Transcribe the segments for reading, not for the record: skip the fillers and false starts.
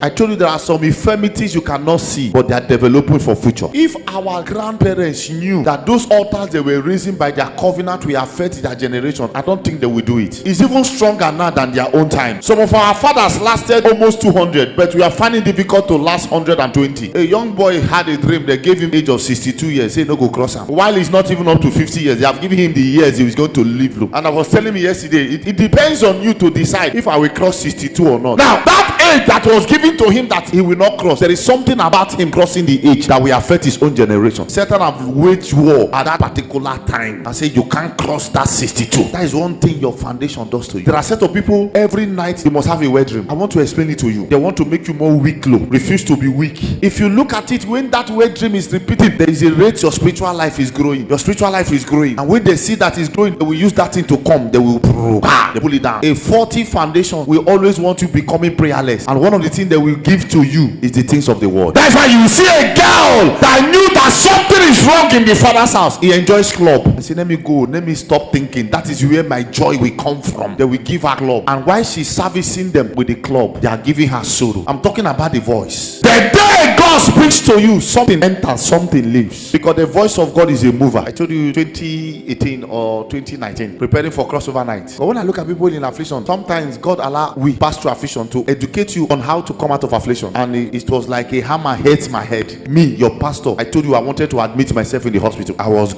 I told you there are some infirmities you cannot see, but they are developing for future. If our grandparents knew that those altars they were raising by their covenant will affect their generation, I don't think they will do it. It's even stronger now than their own time. Some of our fathers lasted almost 200, but we are finding it difficult to last 120. A young boy had a dream. They gave him age of 62 years. Say no go cross him. While he's not even up to 50 years, they have given him the years he was going to live. And I was telling me yesterday, it depends on you to decide if I will cross 62 or not. Now that age that was given to him that he will not cross, there is something about him crossing the age that will affect his own generation. Satan have waged war at that particular time and say you can't cross that 62. That is one thing your foundation does to you. There are a set of people every night you must have a wet dream. I want to explain it to you. They want to make you more weak, low. Refuse to be weak. If you look at it, when that wet dream is repeated, there is a rate your spiritual life is growing. Your spiritual life is growing, and when they see that is growing, they will use that thing to come. They will they pull it down. A faulty foundation will always want you becoming prayerless, and one of the things they will give to you is the things of the world. That's why you see a girl that knew that something is wrong in the father's house. He enjoys club. I say, let me go, let me stop thinking. That is where my joy will come from. They will give her club, and while she's servicing them with the club, they are giving her sorrow. I'm talking about the voice. The day God speaks to you, something enters, something leaves, because the voice of God is a mover. I told you 2018 or 2019, preparing for crossover night. But when I look at people in affliction, sometimes God allow we pass through affliction to educate you on how to come out of affliction, and it was like a hammer hits my head. Me, your pastor, I told you I wanted to admit myself in the hospital. I was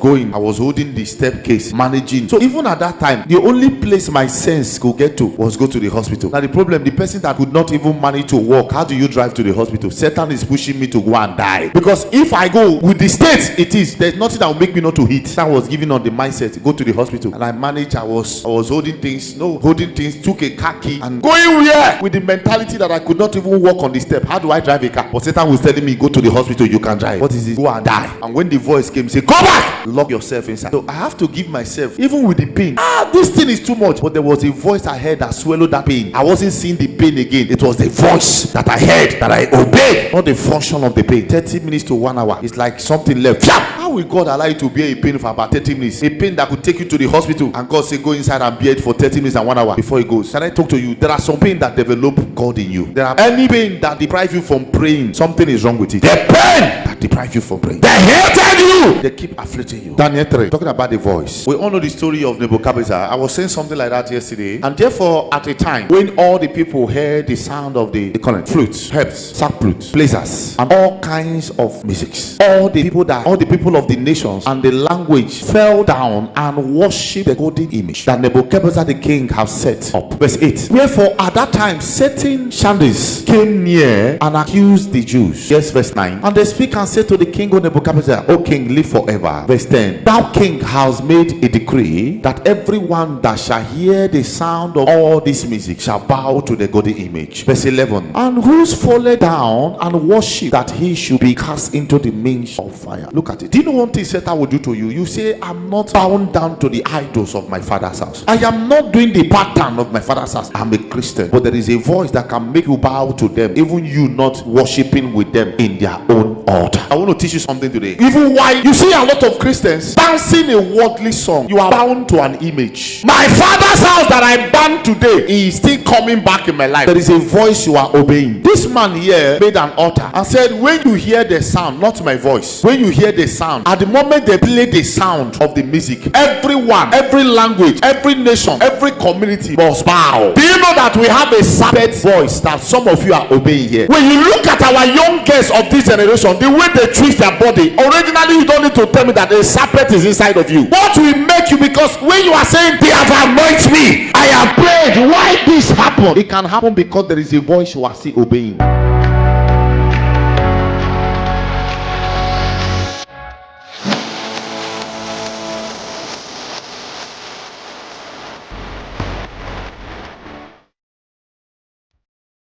holding the step case, managing. So even at that time, the only place my sense could get to was go to the hospital. Now the problem, the person that could not even manage to walk, how do you drive to the hospital? Satan is pushing me to go and die, because if I go with the state it is, there's nothing that will make me not to hit. I was given on the mindset, go to the hospital, and I managed. I was holding things, took a car key and going where with the mentality that I could not even walk on the step. How do I drive a car? But Satan was telling me, go to the hospital, you can drive. What is it? Go and die. And when the voice came, say, go back, lock yourself inside. So I have to give myself, even with the pain, this thing is too much. But there was a voice I heard that swallowed that pain. I wasn't seeing the pain again. It was the voice that I heard, that I obeyed, not the function of the pain. 30 minutes to 1 hour, it's like something left. How will God allow you to bear a pain for about 30 minutes? A pain that could take you to the hospital, and God say go inside and bear it for 30 minutes and 1 hour before it goes. Can I talk to you? There are some pain that develop God in you. There are any pain that deprive you from praying, something is wrong with it. The pain that deprive you from praying, they hated you, they keep afflicting you. Daniel 3, talking about the voice. We all know the story of Nebuchadnezzar. I was saying something like that yesterday. And therefore, at a time when all the people heard the sound of the flutes, harps, sack flutes, blazers, and all kinds of musics, all the people of the nations and the language fell down and worshipped the golden image that Nebuchadnezzar the king have set up. Verse 8. Wherefore at that time certain Chaldeans came near and accused the Jews. Yes, verse 9. And they speak and said to the king, O Nebuchadnezzar, O king, live forever. Verse 10. Thou king hast made a decree that everyone that shall hear the sound of all this music shall bow to the golden image. Verse 11. And whose falleth down and worship, that he should be cast into the midst of fire. Look at it. Do you know one thing Satan will do to you? You say, I'm not bound down to the idols of my father's house. I am not doing the pattern of my father's house. I'm a Christian. But there is a voice that can make you bow to them, even you not worshiping with them in their own altar. I want to teach you something today. Even why you see a lot of Christians dancing a worldly song, you are bound to an image. My father's house that I banned today is still coming back in my life. There is a voice you are obeying. This man here made an altar and said, when you hear the sound, not my voice, when you hear the sound, at the moment they play the sound of the music, everyone, every language, every nation, every community must bow. Do you know that we have a serpent voice that some of you are obeying here? When you look at our young girls of this generation, the way they twist their body, originally you don't need to tell me that a serpent is inside of you. What will make you, because when you are saying they have anointed me, I have prayed, why this happen? It can happen because there is a voice you are still obeying.